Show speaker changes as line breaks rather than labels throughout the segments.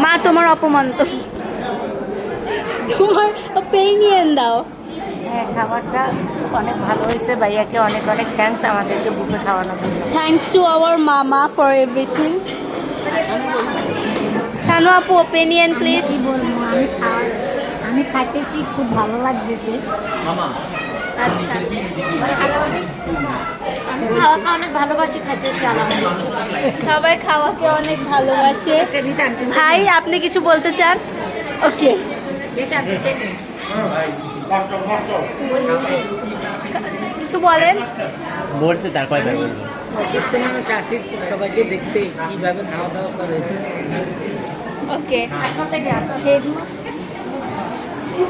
মা তোমার অপমান তো, তোমার পেনিয়ন দাও।
হ্যাঁ, খাবারটা অনেক ভালো হয়েছে। ভাইয়াকে অনেক অনেক থ্যাঙ্কস আমাদেরকে বুকে খাওয়ানোর জন্য।
থ্যাংকস টু আওয়ার মামা ফর এভরিথিং। শানু আপু, ওপিনিয়ন প্লিজ।
কি বলবো, আমি খাইতেছি, খুব ভালো লাগতেছে।
আচ্ছা,
আমি খাওয়াকে অনেক ভালোবাসি, খাইতেছি আলহামদুলিল্লাহ।
সবাই খাওয়াকে অনেক ভালোবাসে। ভাই, আপনি কিছু বলতে চান? ওকে, কিছু বলেন।
বলছে তারপর
সবাইকে দেখতে কিভাবে খাওয়া দাওয়া করে।
ওকে,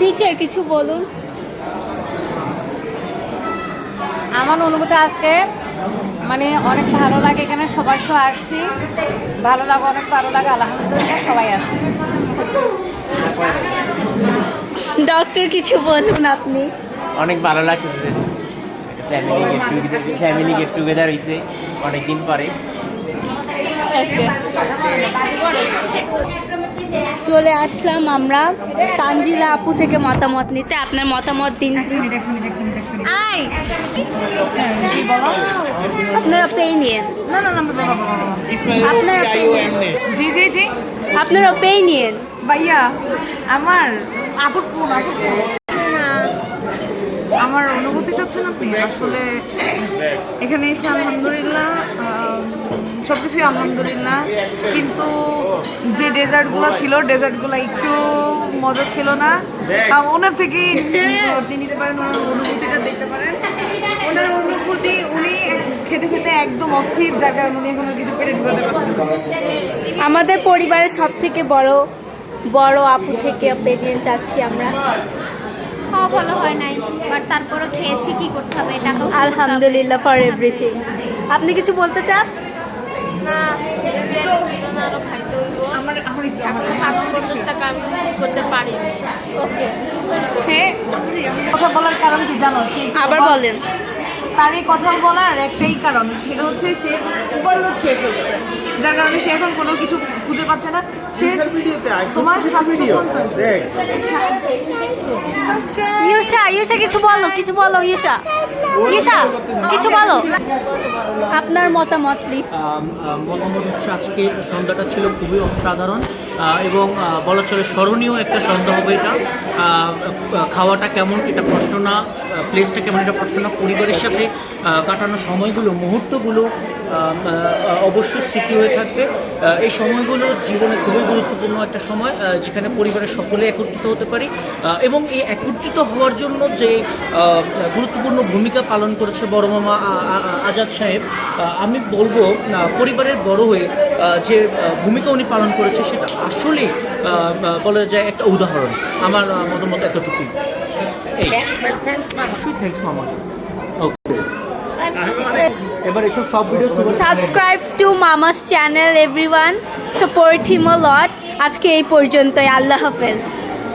টিচার কিছু বলুন।
আমার অনুভূতি আজকে মানে অনেক ভালো লাগে, এখানে সবাই সহ আসছি, ভালো লাগে, অনেক ভালো লাগে, আলহামদুলিল্লাহ সবাই আছে।
ডক্টর কিছু বলুন আপনি।
অনেক ভালো লাগছে, ফ্যামিলি গেট টুগেদার হয়েছে অনেকদিন পরে।
ওকে, চলে আসলাম আমরা তানজিলা আপু থেকে মতামত নিতে। আপনার মতামত দিন। আই, আপনার ওপিনিয়ন। আপনার
জি জি জি
আপনার ওপিনিয়ন।
ভাইয়া, আমার আপুর ফোন, আমার অনুভূতি চাচ্ছেন আপনি? আসলে এখানে এসে আলহামদুলিল্লাহ সবকিছুই আলহামদুলিল্লাহ, কিন্তু যে ডেজার্টগুলো ছিল ডেজার্টগুলো একটু মজা ছিল না। ওনার থেকে আপনি নিতে পারেন, ওনার অনুভূতিটা দেখতে পারেন। ওনার অনুভূতি, উনি খেতে খেতে একদম অস্থির জায়গায়, উনি এখনো কিছু পেটে ঢুকাতে পারছেন না।
আমাদের পরিবারের সব থেকে বড় আপু থেকে ওপিনিয়ন চাচ্ছি আমরা।
খাওয়া ভালো হয় নাই, বাট তারপরও খেয়েছি, কি করতে হবে, টাকাও
আলহামদুলিল্লাহ ফর এভরিথিং। আপনি কিছু বলতে চান? করতে পারি। ওকে,
সে কথা বলার কারণ কি জানো? সে
আবার বলেন।
তার এই কথা বলার একটাই কারণ, সেটা হচ্ছে সে ওভারলোড খেয়ে ফেলছে, যার কারণে সে এখন কোনো কিছু খুঁজে পাচ্ছে না। সে তোমার
ইউষা কিছু বলো, ইউষা কিছু বলো। আপনার মতামত প্লিজ।
মতামত হচ্ছে আজকে সন্ধ্যাটা ছিল খুবই অসাধারণ এবং বলা চলে স্মরণীয় একটা সন্ধ্যা হবে এটা। খাওয়াটা কেমন এটা প্রশ্ন না, প্লেসটা কেমন এটা প্রশ্ন না, পরিবারের সাথে কাটানো সময়গুলো, মুহূর্তগুলো অবশ্যই স্মৃতি হয়ে থাকবে। এই সময়গুলো জীবনে খুবই গুরুত্বপূর্ণ একটা সময়, যেখানে পরিবারের সকলে একত্রিত হতে পারি এবং এই একত্রিত হওয়ার জন্য যে গুরুত্বপূর্ণ ভূমিকা পালন করেছে বড় মামা আজাদ সাহেব, আমি বলবো পরিবারের বড় হয়ে যে ভূমিকা উনি পালন করেছে সেটা আসলে বলা যায় একটা উদাহরণ। আমার মতামত এতটুকুই। থ্যাংকস মামা। এবার এসব সব video
subscribe to Mama's channel everyone, support him a lot. আজকে এই পর্যন্তই, আল্লাহ হাফেজ।